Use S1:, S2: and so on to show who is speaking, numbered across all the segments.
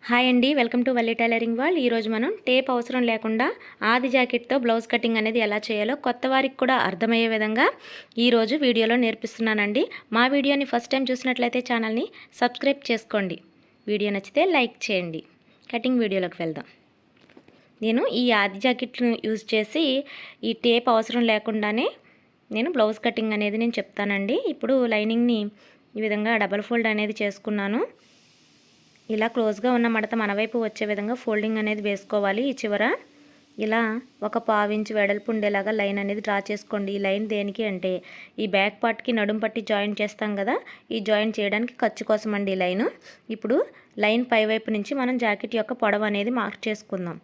S1: Hi అండి, welcome to Valli tailoring world. ఈరోజు మనం టేప్ అవసరం లేకుండా ఆది జాకెట్తో బ్లౌజ్ కటింగ్ అనేది ఎలా చేయాలో కొత్త వారికి కూడా అర్థమయ్యే విధంగా ఈరోజు వీడియోలో నేర్పిస్తున్నానండి. మా వీడియోని ఫస్ట్ టైం చూసినట్లయితే ఛానల్ని సబ్స్క్రైబ్ చేసుకోండి. వీడియో నచ్చితే లైక్ చేయండి. కటింగ్ వీడియోలోకి వెళ్దాం. నేను ఈ ఆది జాకెట్ను యూజ్ చేసి ఈ టేప్ అవసరం లేకుండానే నేను బ్లౌజ్ కటింగ్ అనేది నేను చెప్తానండి. ఇప్పుడు లైనింగ్ని ఈ విధంగా డబల్ ఫోల్డ్ అనేది చేసుకున్నాను. ఇలా క్లోజ్గా ఉన్న మడత మన వైపు వచ్చే విధంగా ఫోల్డింగ్ అనేది వేసుకోవాలి. ఈ చివర ఇలా ఒక పావించి వెడల్పు ఉండేలాగా లైన్ అనేది డ్రా చేసుకోండి. ఈ లైన్ దేనికి అంటే ఈ బ్యాక్ పార్ట్కి నడుం పట్టి జాయింట్ చేస్తాం కదా, ఈ జాయింట్ చేయడానికి ఖర్చు కోసం అండి ఈ లైను. ఇప్పుడు లైన్ పై వైపు నుంచి మనం జాకెట్ యొక్క పొడవు అనేది మార్క్ చేసుకుందాం.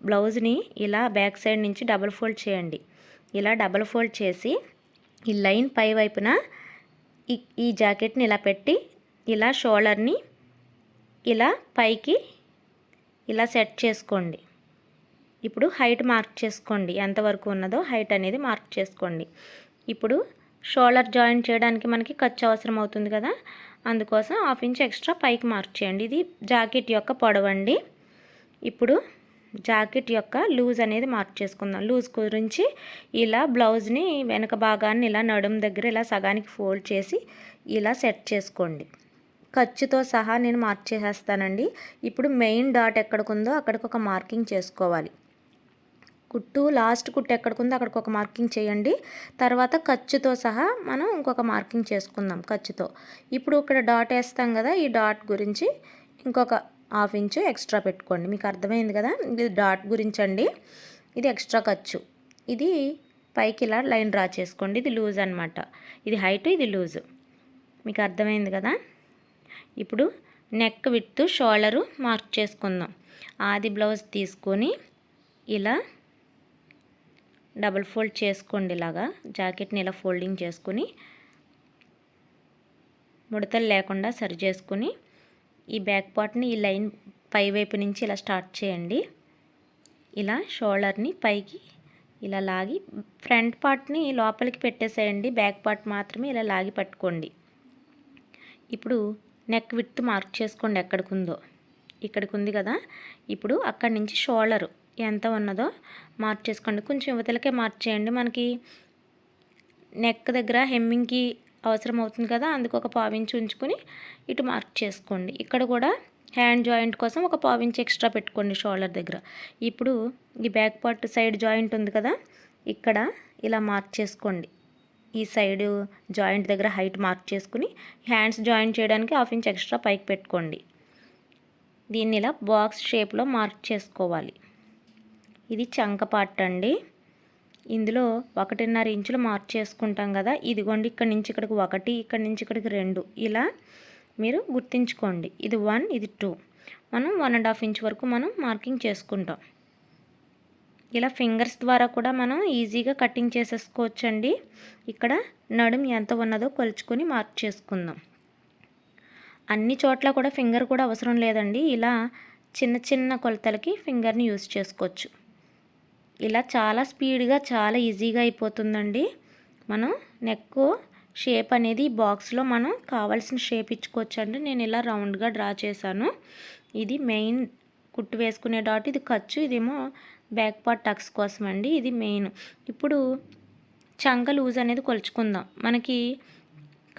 S1: బ్లౌజ్ని ఇలా బ్యాక్ సైడ్ నుంచి డబుల్ ఫోల్డ్ చేయండి. ఇలా డబుల్ ఫోల్డ్ చేసి ఈ లైన్ పై వైపున ఈ జాకెట్ని ఇలా పెట్టి ఇలా షోల్డర్ని ఇలా పైకి ఇలా సెట్ చేసుకోండి. ఇప్పుడు హైట్ మార్క్ చేసుకోండి. ఎంతవరకు ఉన్నదో హైట్ అనేది మార్క్ చేసుకోండి. ఇప్పుడు షోల్డర్ జాయింట్ చేయడానికి మనకి ఖర్చు అవసరం అవుతుంది కదా, అందుకోసం 1/2 ఇంచ్ ఎక్స్ట్రా పైకి మార్క్ చేయండి. ఇది జాకెట్ యొక్క పొడవండి. ఇప్పుడు జాకెట్ యొక్క లూజ్ అనేది మార్క్ చేసుకుందాం. లూజ్ గురించి ఇలా బ్లౌజ్ని వెనక భాగాన్ని ఇలా నడుం దగ్గర ఇలా సగానికి ఫోల్డ్ చేసి ఇలా సెట్ చేసుకోండి. ఖర్చుతో సహా నేను మార్క్ చేసేస్తానండి. ఇప్పుడు మెయిన్ డాట్ ఎక్కడికుందో అక్కడికి ఒక మార్కింగ్ చేసుకోవాలి. కుట్టు లాస్ట్ కుట్టు ఎక్కడికుందో అక్కడికి ఒక మార్కింగ్ చేయండి. తర్వాత ఖర్చుతో సహా మనం ఇంకొక మార్కింగ్ చేసుకుందాం ఖర్చుతో. ఇప్పుడు ఇక్కడ డాట్ వేస్తాం కదా, ఈ డాట్ గురించి ఇంకొక 1/2 ఇంచు ఎక్స్ట్రా పెట్టుకోండి. మీకు అర్థమైంది కదా, ఇది డాట్ గురించి అండి. ఇది ఎక్స్ట్రా ఖర్చు. ఇది పైకి ఇలా లైన్ డ్రా చేసుకోండి. ఇది లూజ్ అనమాట. ఇది హైట్, ఇది లూజు. మీకు అర్థమైంది కదా. ఇప్పుడు నెక్ విడ్త్ షోల్డరు మార్క్ చేసుకుందాం. ఆది బ్లౌజ్ తీసుకొని ఇలా డబుల్ ఫోల్డ్ చేసుకోండి. ఇలాగా జాకెట్ని ఇలా ఫోల్డింగ్ చేసుకుని ముడతలు లేకుండా సరి చేసుకుని ఈ బ్యాక్ పార్ట్ని ఈ లైన్ పై వైపు నుంచి ఇలా స్టార్ట్ చేయండి. ఇలా షోల్డర్ని పైకి ఇలా లాగి ఫ్రంట్ పార్ట్ని లోపలికి పెట్టేసేయండి. బ్యాక్ పార్ట్ మాత్రమే ఇలా లాగి పట్టుకోండి. ఇప్పుడు నెక్ విడ్త్ మార్క్ చేసుకోండి. ఎక్కడికి ఉందో ఇక్కడికి ఉంది కదా. ఇప్పుడు అక్కడి నుంచి షోల్డర్ ఎంత ఉన్నదో మార్క్ చేసుకోండి. కొంచెం యువతలకే మార్క్ చేయండి. మనకి నెక్ దగ్గర హెమ్మింగ్కి అవసరం అవుతుంది కదా, అందుకు ఒక 1/2 ఇంచ్ ఉంచుకొని ఇటు మార్క్ చేసుకోండి. ఇక్కడ కూడా హ్యాండ్ జాయింట్ కోసం ఒక 1/2 ఇంచ్ ఎక్స్ట్రా పెట్టుకోండి షోల్డర్ దగ్గర. ఇప్పుడు ఈ బ్యాక్ పార్ట్ సైడ్ జాయింట్ ఉంది కదా, ఇక్కడ ఇలా మార్క్ చేసుకోండి. ఈ సైడ్ జాయింట్ దగ్గర హైట్ మార్క్ చేసుకుని హ్యాండ్స్ జాయింట్ చేయడానికి 1/2 ఇంచ్ ఎక్స్ట్రా పైకి పెట్టుకోండి. దీన్ని ఇలా బాక్స్ షేప్లో మార్క్ చేసుకోవాలి. ఇది చంక పార్ట్ అండి. ఇందులో 1.5 ఇంచులు మార్క్ చేసుకుంటాం కదా, ఇదిగోండి ఇక్కడి నుంచి ఇక్కడికి 1, ఇక్కడి నుంచి ఇక్కడికి 2 ఇలా మీరు గుర్తుంచుకోండి. ఇది 1, ఇది 2. మనం 1.5 ఇంచ్ వరకు మనం మార్కింగ్ చేసుకుంటాం. ఇలా ఫింగర్స్ ద్వారా కూడా మనం ఈజీగా కటింగ్ చేసేసుకోవచ్చండి. ఇక్కడ నడుం ఎంత ఉన్నదో కొలుచుకొని మార్క్ చేసుకుందాం. అన్ని చోట్ల కూడా ఫింగర్ కూడా అవసరం లేదండి. ఇలా చిన్న చిన్న కొలతలకి ఫింగర్ని యూజ్ చేసుకోవచ్చు. ఇలా చాలా స్పీడ్గా చాలా ఈజీగా అయిపోతుందండి. మనం నెక్ షేప్ అనేది బాక్స్లో మనం కావాల్సిన షేప్ ఇచ్చుకోవచ్చండి. నేను ఇలా రౌండ్గా డ్రా చేశాను. ఇది మెయిన్ కుట్టు వేసుకునే డాట్, ఇది ఖర్చు, ఇదేమో బ్యాక్ పార్ట్ టక్స్ కోసం అండి. ఇది మెయిన్. ఇప్పుడు చంక లూజ్ అనేది కొలుచుకుందాం. మనకి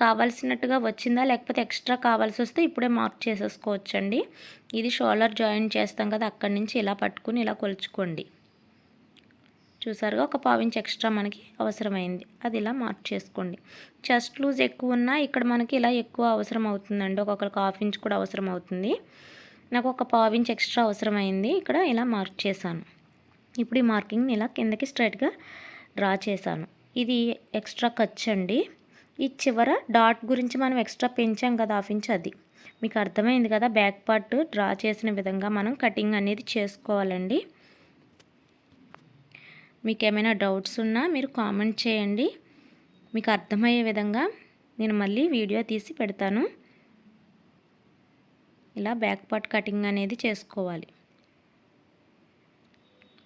S1: కావాల్సినట్టుగా వచ్చిందా లేకపోతే ఎక్స్ట్రా కావాల్సి వస్తే ఇప్పుడే మార్క్ చేసేసుకోవచ్చండి. ఇది షోల్డర్ జాయింట్ చేస్తాం కదా, అక్కడి నుంచి ఇలా పట్టుకుని ఇలా కొలుచుకోండి. చూసారుగా, ఒక 1/2 ఇంచ్ ఎక్స్ట్రా మనకి అవసరమైంది. అది ఇలా మార్క్ చేసుకోండి. చెస్ట్ లూజ్ ఎక్కువ ఉన్నా ఇక్కడ మనకి ఇలా ఎక్కువ అవసరం అవుతుందండి. ఒక్కొక్కరికి 1/2 ఇంచ్ కూడా అవసరం అవుతుంది. నాకు ఒక 1/2 ఇంచ్ ఎక్స్ట్రా అవసరమైంది. ఇక్కడ ఇలా మార్క్ చేశాను. ఇప్పుడు ఈ మార్కింగ్ని ఇలా కిందకి స్ట్రైట్గా డ్రా చేశాను. ఇది ఎక్స్ట్రా ఖర్చు అండి. ఈ చివర డాట్ గురించి మనం ఎక్స్ట్రా పెంచాం కదా 1/2 ఇంచ్, అది మీకు అర్థమైంది కదా. బ్యాక్ పార్ట్ డ్రా చేసిన విధంగా మనం కటింగ్ అనేది చేసుకోవాలండి. మీకు ఏమైనా డౌట్స్ ఉన్నా మీరు కామెంట్ చేయండి. మీకు అర్థమయ్యే విధంగా నేను మళ్ళీ వీడియో తీసి పెడతాను. ఇలా బ్యాక్ పార్ట్ కటింగ్ అనేది చేసుకోవాలి.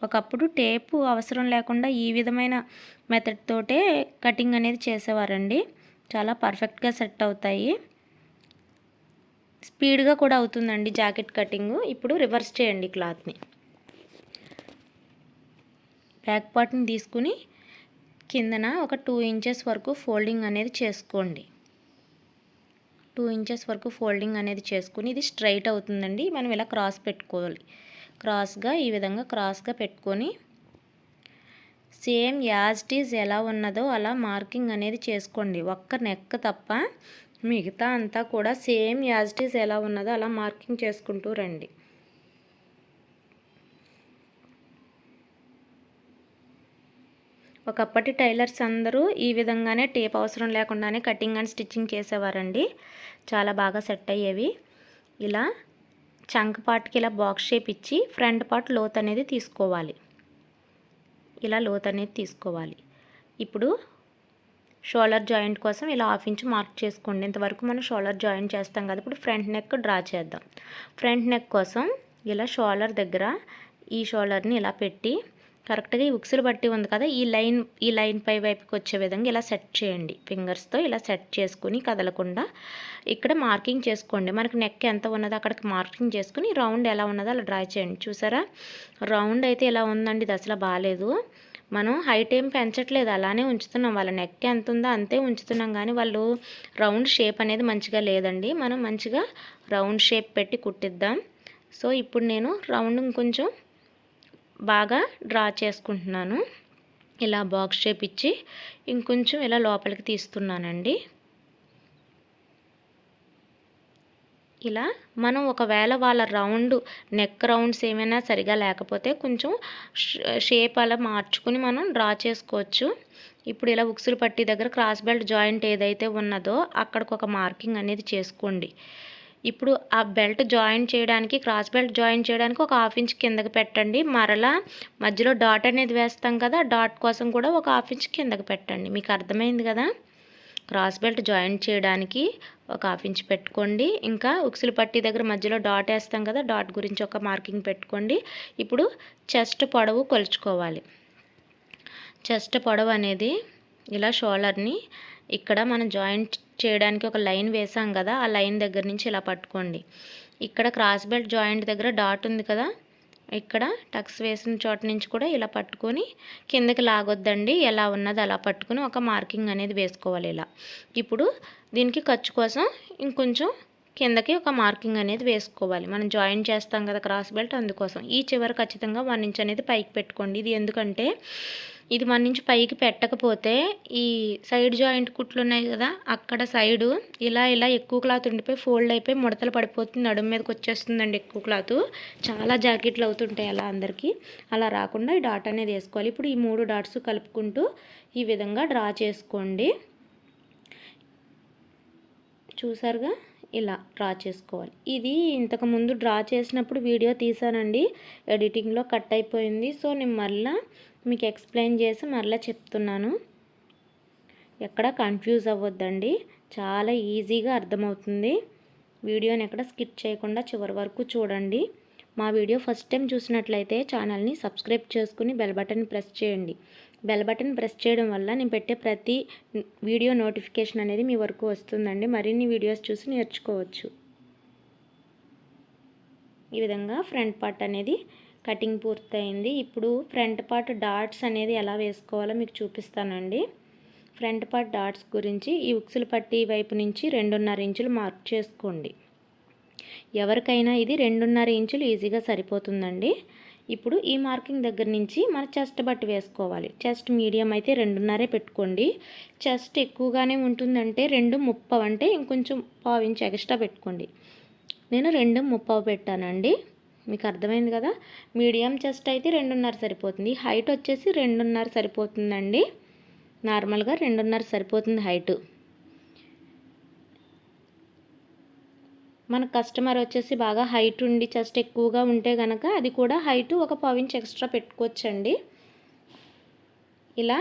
S1: ఒకప్పుడు టేపు అవసరం లేకుండా ఈ విధమైన మెథడ్ తోటే కటింగ్ అనేది చేసేవారండి. చాలా పర్ఫెక్ట్గా సెట్ అవుతాయి. స్పీడ్గా కూడా అవుతుందండి జాకెట్ కటింగ్. ఇప్పుడు రివర్స్ చేయండి క్లాత్ని. బ్యాక్ పార్ట్ని తీసుకుని కిందన ఒక 2 ఇంచెస్ వరకు ఫోల్డింగ్ అనేది చేసుకోండి. 2 ఇంచెస్ వరకు ఫోల్డింగ్ అనేది చేసుకుని ఇది స్ట్రైట్ అవుతుందండి. మనం ఇలా క్రాస్ పెట్టుకోవాలి. క్రాస్గా ఈ విధంగా క్రాస్గా పెట్టుకొని సేమ్ యాజ్ ఇట్ ఈజ్ ఎలా ఉన్నదో అలా మార్కింగ్ అనేది చేసుకోండి. ఒక్క నెక్ తప్ప మిగతా అంతా కూడా సేమ్ యాజ్ ఇట్ ఈజ్ ఎలా ఉన్నదో అలా మార్కింగ్ చేసుకుంటూ రండి. ఒకప్పటి టైలర్స్ అందరూ ఈ విధంగానే టేప్ అవసరం లేకుండానే కటింగ్ అండ్ స్టిచ్చింగ్ చేసేవారండి. చాలా బాగా సెట్ అయ్యేవి. ఇలా చంక్ పార్ట్కి ఇలా బాక్స్ షేప్ ఇచ్చి ఫ్రంట్ పార్ట్ లోత్ అనేది తీసుకోవాలి. ఇలా లోత్ అనేది తీసుకోవాలి. ఇప్పుడు షోల్డర్ జాయింట్ కోసం ఇలా 1/2 ఇంచ్ మార్క్ చేసుకోండి. ఇంతవరకు మనం షోల్డర్ జాయింట్ చేస్తాం కదా. ఇప్పుడు ఫ్రంట్ నెక్ డ్రా చేద్దాం. ఫ్రంట్ నెక్ కోసం ఇలా షోల్డర్ దగ్గర ఈ షోల్డర్ని ఇలా పెట్టి కరెక్ట్గా ఈ ఉక్సులు బట్టి ఉంది కదా, ఈ లైన్ పై వైపుకి వచ్చే విధంగా ఇలా సెట్ చేయండి. ఫింగర్స్తో ఇలా సెట్ చేసుకుని కదలకుండా ఇక్కడ మార్కింగ్ చేసుకోండి. మనకి నెక్ ఎంత ఉన్నదో అక్కడికి మార్కింగ్ చేసుకుని రౌండ్ ఎలా ఉన్నదో అలా డ్రా చేయండి. చూసారా, రౌండ్ అయితే ఇలా ఉందండి. ఇది అసలు బాగాలేదు. మనం హైట్ ఏం పెంచట్లేదు, అలానే ఉంచుతున్నాం. వాళ్ళ నెక్ ఎంత ఉందో అంతే ఉంచుతున్నాం, కానీ వాళ్ళు రౌండ్ షేప్ అనేది మంచిగా లేదండి. మనం మంచిగా రౌండ్ షేప్ పెట్టి కుట్టిద్దాం. సో ఇప్పుడు నేను రౌండ్ కొంచెం బాగా డ్రా చేసుకుంటున్నాను. ఇలా బాక్స్ షేప్ ఇచ్చి ఇంకొంచెం ఇలా లోపలికి తీస్తున్నానండి. ఇలా మనం ఒకవేళ వాళ్ళ నెక్ రౌండ్స్ ఏమైనా సరిగా లేకపోతే కొంచెం షేప్ అలా మార్చుకుని మనం డ్రా చేసుకోవచ్చు. ఇప్పుడు ఇలా ఉక్సులు పట్టి దగ్గర క్రాస్ బెల్ట్ జాయింట్ ఏదైతే ఉన్నదో అక్కడికి ఒక మార్కింగ్ అనేది చేసుకోండి. ఇప్పుడు ఆ బెల్ట్ జాయిన్ చేయడానికి, క్రాస్ బెల్ట్ జాయిన్ చేయడానికి ఒక 1/2 ఇంచ్ కిందకి పెట్టండి. మరలా మధ్యలో డాట్ అనేది వేస్తాం కదా, డాట్ కోసం కూడా ఒక 1/2 ఇంచ్ కిందకి పెట్టండి. మీకు అర్థమైంది కదా. క్రాస్ బెల్ట్ జాయిన్ చేయడానికి ఒక 1/2 ఇంచ్ పెట్టుకోండి. ఇంకా ఉక్సులు పట్టి దగ్గర మధ్యలో డాట్ వేస్తాం కదా, డాట్ గురించి ఒక మార్కింగ్ పెట్టుకోండి. ఇప్పుడు చెస్ట్ పొడవు కొలుచుకోవాలి. చెస్ట్ పొడవు అనేది ఇలా షోల్డర్ని ఇక్కడ మనం జాయింట్ చేయడానికి ఒక లైన్ వేసాం కదా, ఆ లైన్ దగ్గర నుంచి ఇలా పట్టుకోండి. ఇక్కడ క్రాస్ బెల్ట్ జాయింట్ దగ్గర డాట్ ఉంది కదా, ఇక్కడ టక్స్ వేసిన చోట నుంచి కూడా ఇలా పట్టుకొని కిందకి లాగొద్దండి. ఎలా ఉన్నది అలా పట్టుకొని ఒక మార్కింగ్ అనేది వేసుకోవాలి ఇలా. ఇప్పుడు దీనికి ఖర్చు కోసం ఇంకొంచెం కిందకి ఒక మార్కింగ్ అనేది వేసుకోవాలి. మనం జాయిన్ చేస్తాం కదా క్రాస్ బెల్ట్, అందుకోసం ఈ చివర ఖచ్చితంగా 1 ఇంచ్ అనేది పైకి పెట్టుకోండి. ఇది ఎందుకంటే ఇది 1 ఇంచ్ పైకి పెట్టకపోతే ఈ సైడ్ జాయింట్ కుట్లు ఉన్నాయి కదా, అక్కడ సైడు ఇలా ఎక్కువ క్లాత్ ఉండిపోయి ఫోల్డ్ అయిపోయి ముడతలు పడిపోతుంది, నడుము మీదకి వచ్చేస్తుందండి ఎక్కువ క్లాత్. చాలా జాకెట్లు అవుతుంటాయి అలా అందరికీ. అలా రాకుండా ఈ డాట్ అనేది వేసుకోవాలి. ఇప్పుడు ఈ 3 డాట్స్ కలుపుకుంటూ ఈ విధంగా డ్రా చేసుకోండి. చూసారుగా, ఇలా డ్రా చేసుకోవాలి. ఇది ఇంతకుముందు డ్రా చేసినప్పుడు వీడియో తీసానండి, ఎడిటింగ్లో కట్ అయిపోయింది. సో నేను మళ్ళీ మీకు ఎక్స్ప్లెయిన్ చేసి మళ్ళీ చెప్తున్నాను. ఎక్కడ కన్ఫ్యూజ్ అవ్వద్దండి, చాలా ఈజీగా అర్థమవుతుంది. వీడియోని ఎక్కడ స్కిప్ చేయకుండా చివరి వరకు చూడండి. మా వీడియో ఫస్ట్ టైం చూసినట్లయితే ఛానల్ని సబ్స్క్రైబ్ చేసుకుని బెల్ బటన్ ప్రెస్ చేయండి. బెల్ బటన్ ప్రెస్ చేయడం వల్ల నేను పెట్టే ప్రతి వీడియో నోటిఫికేషన్ అనేది మీ వరకు వస్తుందండి. మరిన్ని వీడియోస్ చూసి నేర్చుకోవచ్చు. ఈ విధంగా ఫ్రంట్ పార్ట్ అనేది కటింగ్ పూర్తయింది. ఇప్పుడు ఫ్రంట్ పార్ట్ డాట్స్ అనేది ఎలా వేసుకోవాలో మీకు చూపిస్తానండి. ఫ్రంట్ పార్ట్ డాట్స్ గురించి ఈ ఉక్సులు పట్టి వైపు నుంచి 2.5 ఇంచులు మార్క్ చేసుకోండి. ఎవరికైనా ఇది 2.5 ఇంచులు ఈజీగా సరిపోతుందండి. ఇప్పుడు ఈ మార్కింగ్ దగ్గర నుంచి మన చెస్ట్ బట్టి వేసుకోవాలి. చెస్ట్ మీడియం అయితే 2.5 పెట్టుకోండి. చెస్ట్ ఎక్కువగానే ఉంటుందంటే 2.30 అంటే ఇంకొంచెం 1/2 ఇంచ్ ఎక్స్ట్రా పెట్టుకోండి. నేను 2.30 పెట్టానండి. మీకు అర్థమైంది కదా. మీడియం చెస్ట్ అయితే 2.5 సరిపోతుంది. హైట్ వచ్చేసి 2.5 సరిపోతుందండి. నార్మల్గా 2.5 సరిపోతుంది హైటు. మన కస్టమర్ వచ్చేసి బాగా హైట్ ఉండి చెస్ట్ ఎక్కువగా ఉంటే కనుక అది కూడా హైటు ఒక 1/2 ఇంచ్ ఎక్స్ట్రా పెట్టుకోవచ్చండి. ఇలా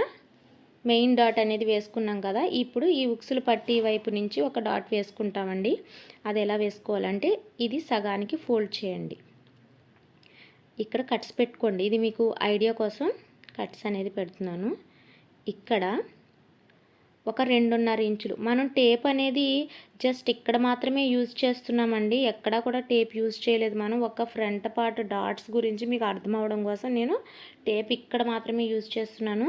S1: మెయిన్ డాట్ అనేది వేసుకున్నాం కదా. ఇప్పుడు ఈ ఉక్సులు పట్టి వైపు నుంచి ఒక డాట్ వేసుకుంటామండి. అది ఎలా వేసుకోవాలంటే ఇది సగానికి ఫోల్డ్ చేయండి. ఇక్కడ కట్స్ పెట్టుకోండి. ఇది మీకు ఐడియా కోసం కట్స్ అనేది పెడుతున్నాను. ఇక్కడ ఒక 2.5 ఇంచులు. మనం టేప్ అనేది జస్ట్ ఇక్కడ మాత్రమే యూజ్ చేస్తున్నామండి, ఎక్కడా కూడా టేప్ యూజ్ చేయలేదు మనం. ఒక ఫ్రంట్ పార్ట్ డాట్స్ గురించి మీకు అర్థం అవ్వడం కోసం నేను టేప్ ఇక్కడ మాత్రమే యూజ్ చేస్తున్నాను.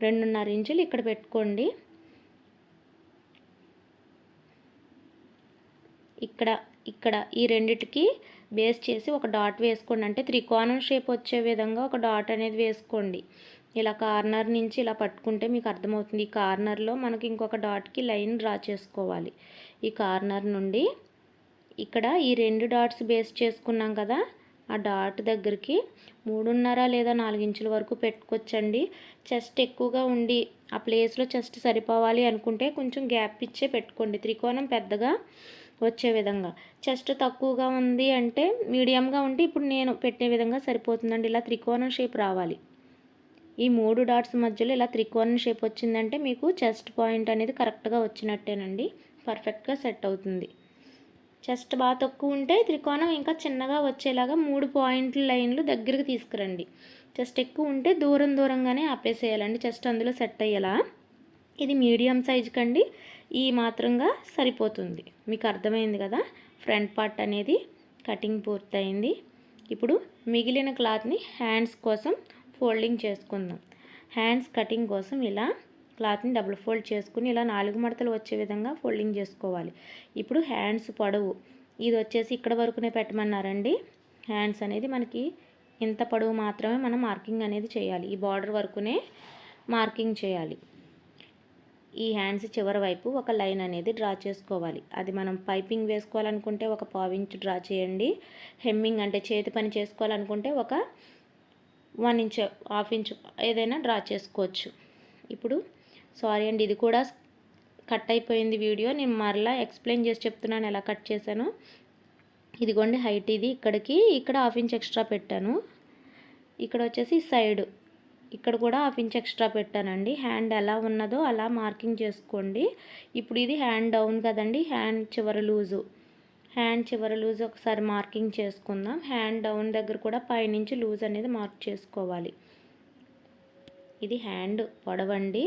S1: 2.5 ఇంచులు ఇక్కడ పెట్టుకోండి. ఇక్కడ ఈ రెండిటికి బేస్ చేసి ఒక డాట్ వేసుకోండి. అంటే త్రికోణం షేప్ వచ్చే విధంగా ఒక డాట్ అనేది వేసుకోండి. ఇలా కార్నర్ నుంచి ఇలా పట్టుకుంటే మీకు అర్థమవుతుంది. ఈ కార్నర్లో మనకి ఇంకొక డాట్కి లైన్ డ్రా చేసుకోవాలి. ఈ కార్నర్ నుండి ఇక్కడ ఈ 2 డాట్స్ బేస్ చేసుకున్నాం కదా, ఆ డాట్ దగ్గరికి 3.5 లేదా 4 ఇంచుల వరకు పెట్టుకోవచ్చండి. చెస్ట్ ఎక్కువగా ఉండి ఆ ప్లేస్లో చెస్ట్ సరిపోవాలి అనుకుంటే కొంచెం గ్యాప్ ఇచ్చే పెట్టుకోండి, త్రికోణం పెద్దగా వచ్చే విధంగా. చెస్ట్ తక్కువగా ఉంది అంటే మీడియంగా ఉంటే ఇప్పుడు నేను పెట్టే విధంగా సరిపోతుందండి. ఇలా త్రికోణం షేప్ రావాలి. ఈ 3 డాట్స్ మధ్యలో ఇలా త్రికోణం షేప్ వచ్చిందంటే మీకు చెస్ట్ పాయింట్ అనేది కరెక్ట్గా వచ్చినట్టేనండి, పర్ఫెక్ట్గా సెట్ అవుతుంది. చెస్ట్ బాగా తక్కువ ఉంటే త్రికోణం ఇంకా చిన్నగా వచ్చేలాగా 3 పాయింట్ల లైన్లు దగ్గరికి తీసుకురండి. చెస్ట్ ఎక్కువ ఉంటే దూరంగానే ఆపేసేయాలండి, చెస్ట్ అందులో సెట్ అయ్యేలా. ఇది మీడియం సైజు కండి, ఈ మాత్రంగా సరిపోతుంది. మీకు అర్థమైంది కదా. ఫ్రంట్ పార్ట్ అనేది కటింగ్ పూర్తయింది. ఇప్పుడు మిగిలిన క్లాత్ని హ్యాండ్స్ కోసం ఫోల్డింగ్ చేసుకుందాం. హ్యాండ్స్ కటింగ్ కోసం ఇలా క్లాత్ని డబుల్ ఫోల్డ్ చేసుకుని ఇలా 4 మడతలు వచ్చే విధంగా ఫోల్డింగ్ చేసుకోవాలి. ఇప్పుడు హ్యాండ్స్ పొడవు ఇది వచ్చేసి ఇక్కడ వరకునే పెట్టమన్నారండి. హ్యాండ్స్ అనేది మనకి ఇంత పొడవు మాత్రమే మనం మార్కింగ్ అనేది చేయాలి. ఈ బార్డర్ వరకునే మార్కింగ్ చేయాలి. ఈ హ్యాండ్స్ చివరి వైపు ఒక లైన్ అనేది డ్రా చేసుకోవాలి. అది మనం పైపింగ్ వేసుకోవాలనుకుంటే ఒక 1/4 ఇంచ్ డ్రా చేయండి. హెమ్మింగ్ అంటే చేతి పని చేసుకోవాలనుకుంటే ఒక 1 ఇంచ్ 1/2 ఇంచ్ ఏదైనా డ్రా చేసుకోవచ్చు. ఇప్పుడు సారీ అండి, ఇది కూడా కట్ అయిపోయింది వీడియో. నేను మరలా ఎక్స్ప్లెయిన్ చేసి చెప్తున్నాను ఎలా కట్ చేశాను. ఇదిగోండి హైట్ ఇది, ఇక్కడ 1/2 ఇంచ్ ఎక్స్ట్రా పెట్టాను. ఇక్కడ వచ్చేసి సైడ్ ఇక్కడ కూడా 1/2 ఇంచ్ ఎక్స్ట్రా పెట్టానండి. హ్యాండ్ ఎలా ఉన్నదో అలా మార్కింగ్ చేసుకోండి. ఇప్పుడు ఇది హ్యాండ్ డౌన్ కదండి, హ్యాండ్ చివరి లూజ్ ఒకసారి మార్కింగ్ చేసుకుందాం. హ్యాండ్ డౌన్ దగ్గర కూడా పైనుంచి లూజ్ అనేది మార్క్ చేసుకోవాలి. ఇది హ్యాండ్ పొడవండి,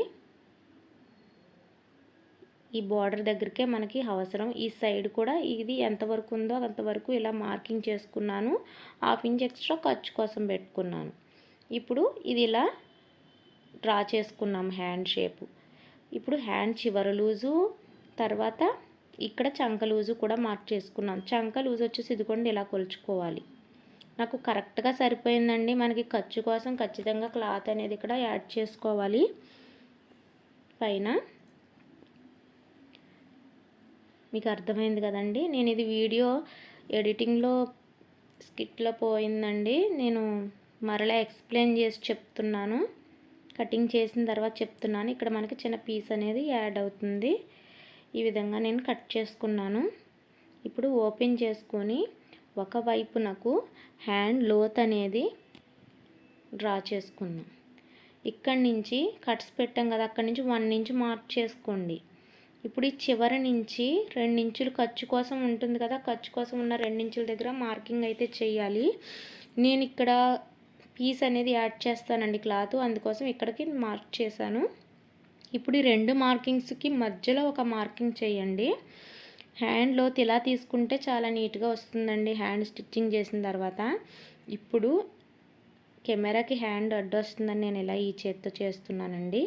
S1: ఈ బార్డర్ దగ్గరికే మనకి అవసరం. ఈ సైడ్ కూడా ఇది ఎంతవరకు ఉందో అంతవరకు ఇలా మార్కింగ్ చేసుకున్నాను. 1/2 ఇంచ్ ఎక్స్ట్రా ఖర్చు కోసం పెట్టుకున్నాను. ఇప్పుడు ఇది ఇలా డ్రా చేసుకున్నాం హ్యాండ్ షేపు. ఇప్పుడు హ్యాండ్ చివరి లూజు, తర్వాత ఇక్కడ చంక లూజు కూడా మార్క్ చేసుకున్నాం. చంక లూజు వచ్చేసి ఇదిగోండి ఇలా కొలుచుకోవాలి. నాకు కరెక్ట్గా సరిపోయిందండి. మనకి ఖర్చు కోసం ఖచ్చితంగా క్లాత్ అనేది ఇక్కడ యాడ్ చేసుకోవాలి పైన. మీకు అర్థమైంది కదండి. నేను ఇది వీడియో ఎడిటింగ్లో స్కిట్లో పోయిందండి, నేను మరలా ఎక్స్ప్లెయిన్ చేసి చెప్తున్నాను. కటింగ్ చేసిన తర్వాత చెప్తున్నాను. ఇక్కడ మనకి చిన్న పీస్ అనేది యాడ్ అవుతుంది. ఈ విధంగా నేను కట్ చేసుకున్నాను. ఇప్పుడు ఓపెన్ చేసుకొని ఒకవైపు నాకు హ్యాండ్ లోత్ అనేది డ్రా చేసుకుందాం. ఇక్కడి నుంచి కట్స్ పెట్టాం కదా, అక్కడి నుంచి 1 ఇంచ్ మార్క్ చేసుకోండి. ఇప్పుడు ఈ చివరి నుంచి 2 ఇంచులు ఖర్చు కోసం ఉంటుంది కదా, ఖర్చు కోసం ఉన్న 2 ఇంచుల దగ్గర మార్కింగ్ అయితే చేయాలి. నేను ఇక్కడ పీస్ అనేది యాడ్ చేస్తానండి క్లాత్, అందుకోసం ఇక్కడికి మార్క్ చేశాను. ఇప్పుడు ఈ 2 మార్కింగ్స్కి మధ్యలో ఒక మార్కింగ్ చేయండి. హ్యాండ్ లోత్ ఇలా తీసుకుంటే చాలా నీట్గా వస్తుందండి హ్యాండ్ స్టిచ్చింగ్ చేసిన తర్వాత. ఇప్పుడు కెమెరాకి హ్యాండ్ అడ్డు వస్తుందని నేను ఇలా ఈ చేత్తో చేస్తున్నానండి.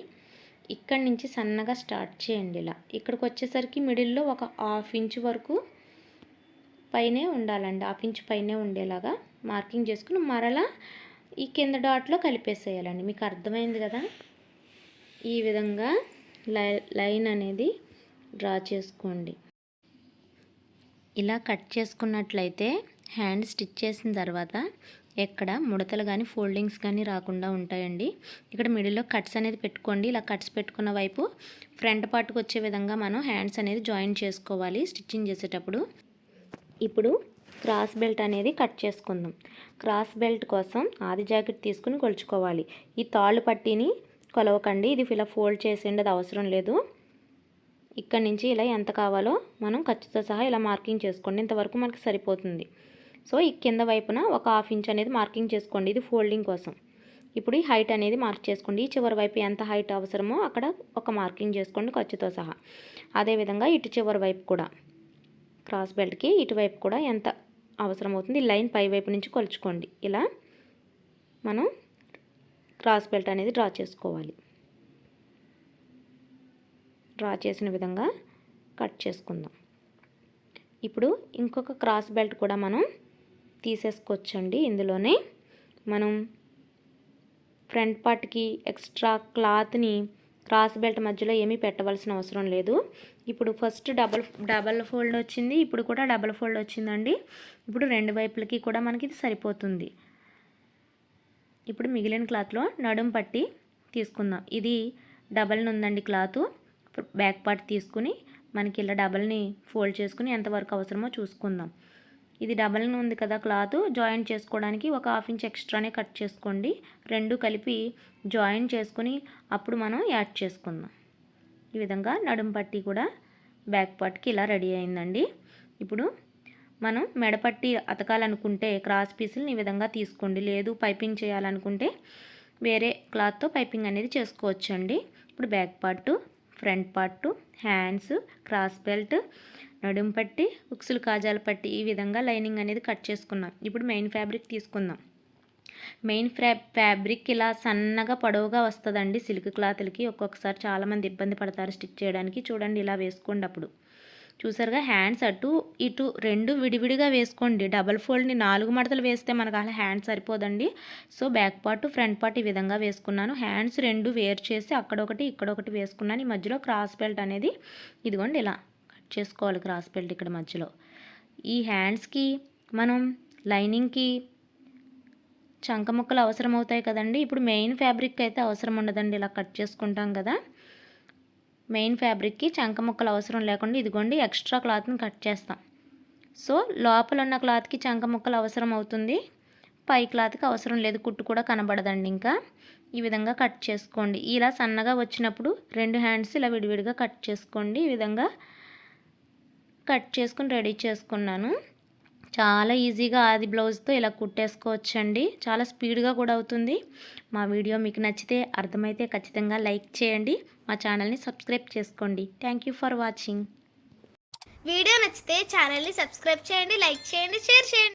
S1: ఇక్కడి నుంచి సన్నగా స్టార్ట్ చేయండి. ఇలా ఇక్కడికి వచ్చేసరికి మిడిల్లో ఒక 1/2 ఇంచ్ వరకు పైనే ఉండాలండి, 1/2 ఇంచ్ పైనే ఉండేలాగా మార్కింగ్ చేసుకుని మరలా ఈ కింద డాట్లో కలిపేసేయాలండి. మీకు అర్థమైంది కదా. ఈ విధంగా లైన్ అనేది డ్రా చేసుకోండి. ఇలా కట్ చేసుకున్నట్లయితే హ్యాండ్ స్టిచ్ చేసిన తర్వాత ఎక్కడ ముడతలు కానీ ఫోల్డింగ్స్ కానీ రాకుండా ఉంటాయండి. ఇక్కడ మిడిల్లో కట్స్ అనేది పెట్టుకోండి. ఇలా కట్స్ పెట్టుకున్న వైపు ఫ్రంట్ పార్ట్కి వచ్చే విధంగా మనం హ్యాండ్స్ అనేది జాయిన్ చేసుకోవాలి స్టిచ్చింగ్ చేసేటప్పుడు. ఇప్పుడు క్రాస్ బెల్ట్ అనేది కట్ చేసుకుందాం. క్రాస్ బెల్ట్ కోసం ఆది జాకెట్ తీసుకుని కొలుచుకోవాలి. ఈ తాళ్ళు పట్టీని కొలవకండి, ఇది ఇలా ఫోల్డ్ చేసేయండి, అది అవసరం లేదు. ఇక్కడ నుంచి ఇలా ఎంత కావాలో మనం ఖర్చుతో సహా ఇలా మార్కింగ్ చేసుకోండి. ఇంతవరకు మనకి సరిపోతుంది. సో ఈ కింద వైపున ఒక 1/2 ఇంచ్ అనేది మార్కింగ్ చేసుకోండి, ఇది ఫోల్డింగ్ కోసం. ఇప్పుడు ఈ హైట్ అనేది మార్క్ చేసుకోండి. ఈ చివరి వైపు ఎంత హైట్ అవసరమో అక్కడ ఒక మార్కింగ్ చేసుకోండి ఖర్చుతో సహా. అదేవిధంగా ఇటు చివరి వైపు కూడా క్రాస్ బెల్ట్కి ఇటువైపు కూడా ఎంత అవసరం అవుతుంది లైన్ పై వైపు నుంచి కొలుచుకోండి. ఇలా మనం క్రాస్ బెల్ట్ అనేది డ్రా చేసుకోవాలి. డ్రా చేసిన విధంగా కట్ చేసుకుందాం. ఇప్పుడు ఇంకొక క్రాస్ బెల్ట్ కూడా మనం తీసేసుకోవచ్చండి. ఇందులోనే మనం ఫ్రంట్ పార్ట్కి ఎక్స్ట్రా క్లాత్ని క్రాస్ బెల్ట్ మధ్యలో ఏమీ పెట్టవలసిన అవసరం లేదు. ఇప్పుడు ఫస్ట్ డబల్ ఫోల్డ్ వచ్చింది, ఇప్పుడు కూడా డబల్ ఫోల్డ్ వచ్చిందండి. ఇప్పుడు రెండు వైపులకి కూడా మనకి ఇది సరిపోతుంది. ఇప్పుడు మిగిలిన క్లాత్లో నడుం పట్టి తీసుకుందాం. ఇది డబల్ ఉందండి క్లాత్. బ్యాక్ పార్ట్ తీసుకుని మనకి ఇలా డబల్ని ఫోల్డ్ చేసుకుని ఎంతవరకు అవసరమో చూసుకుందాం. ఇది డబల్ ఉంది కదా క్లాత్, జాయింట్ చేసుకోవడానికి ఒక 1/2 ఇంచ్ ఎక్స్ట్రానే కట్ చేసుకోండి. రెండు కలిపి జాయింట్ చేసుకుని అప్పుడు మనం యాడ్ చేసుకుందాం. ఈ విధంగా నడుం పట్టి కూడా బ్యాక్ పార్ట్కి ఇలా రెడీ అయిందండి. ఇప్పుడు మనం మెడపట్టి అతకాలనుకుంటే క్రాస్ పీసులు ఈ విధంగా తీసుకోండి. లేదు పైపింగ్ చేయాలనుకుంటే వేరే క్లాత్తో పైపింగ్ అనేది చేసుకోవచ్చండి. ఇప్పుడు back part, front part, hands, cross belt, నడుం పట్టి, ఉక్సులు కాజాల పట్టి ఈ విధంగా లైనింగ్ అనేది కట్ చేసుకున్నాం. ఇప్పుడు మెయిన్ ఫ్యాబ్రిక్ తీసుకుందాం. మెయిన్ ఫ్యాబ్రిక్ ఇలా సన్నగా పొడవుగా వస్తుందండి. సిల్క్ క్లాత్లకి ఒక్కొక్కసారి చాలామంది ఇబ్బంది పడతారు స్టిచ్ చేయడానికి. చూడండి ఇలా వేసుకోండి. అప్పుడు చూసారుగా హ్యాండ్స్ అటు ఇటు రెండు విడివిడిగా వేసుకోండి. డబల్ ఫోల్డ్ని 4 మడతలు వేస్తే మనకు అలా హ్యాండ్స్ సరిపోదండి. So back part, front part ఈ విధంగా వేసుకున్నాను. హ్యాండ్స్ రెండు వేర్ చేసి అక్కడొకటి ఇక్కడొకటి వేసుకున్నాను. ఈ మధ్యలో క్రాస్ బెల్ట్ అనేది ఇదిగోండి ఇలా కట్ చేసుకోవాలి. క్రాస్ బెల్ట్ ఇక్కడ మధ్యలో. ఈ హ్యాండ్స్కి మనం లైనింగ్కి చంక ముక్కలు అవసరం అవుతాయి కదండి. ఇప్పుడు మెయిన్ ఫ్యాబ్రిక్ అయితే అవసరం ఉండదండి. ఇలా కట్ చేసుకుంటాం కదా. మెయిన్ ఫ్యాబ్రిక్కి చంక ముక్కలు అవసరం లేకుండా ఇదిగోండి ఎక్స్ట్రా క్లాత్ని కట్ చేస్తాం. సో లోపల ఉన్న క్లాత్కి చంక ముక్కలు అవసరం అవుతుంది, పై క్లాత్కి అవసరం లేదు. కుట్టు కూడా కనబడదండి. ఇంకా ఈ విధంగా కట్ చేసుకోండి. ఇలా సన్నగా వచ్చినప్పుడు రెండు హ్యాండ్స్ ఇలా విడివిడిగా కట్ చేసుకోండి. ఈ విధంగా కట్ చేసుకుని రెడీ చేసుకున్నాను. చాలా ఈజీగా ఆది బ్లౌజ్తో ఇలా కుట్టేసుకోవచ్చండి. చాలా స్పీడ్గా కూడా అవుతుంది. మా వీడియో మీకు నచ్చితే అర్థమైతే ఖచ్చితంగా లైక్ చేయండి. మా ఛానల్ని సబ్స్క్రైబ్ చేసుకోండి. Thank you for watching.
S2: Video నచ్చితే ఛానల్ని సబ్స్క్రైబ్ చేయండి, లైక్ చేయండి, షేర్ చేయండి.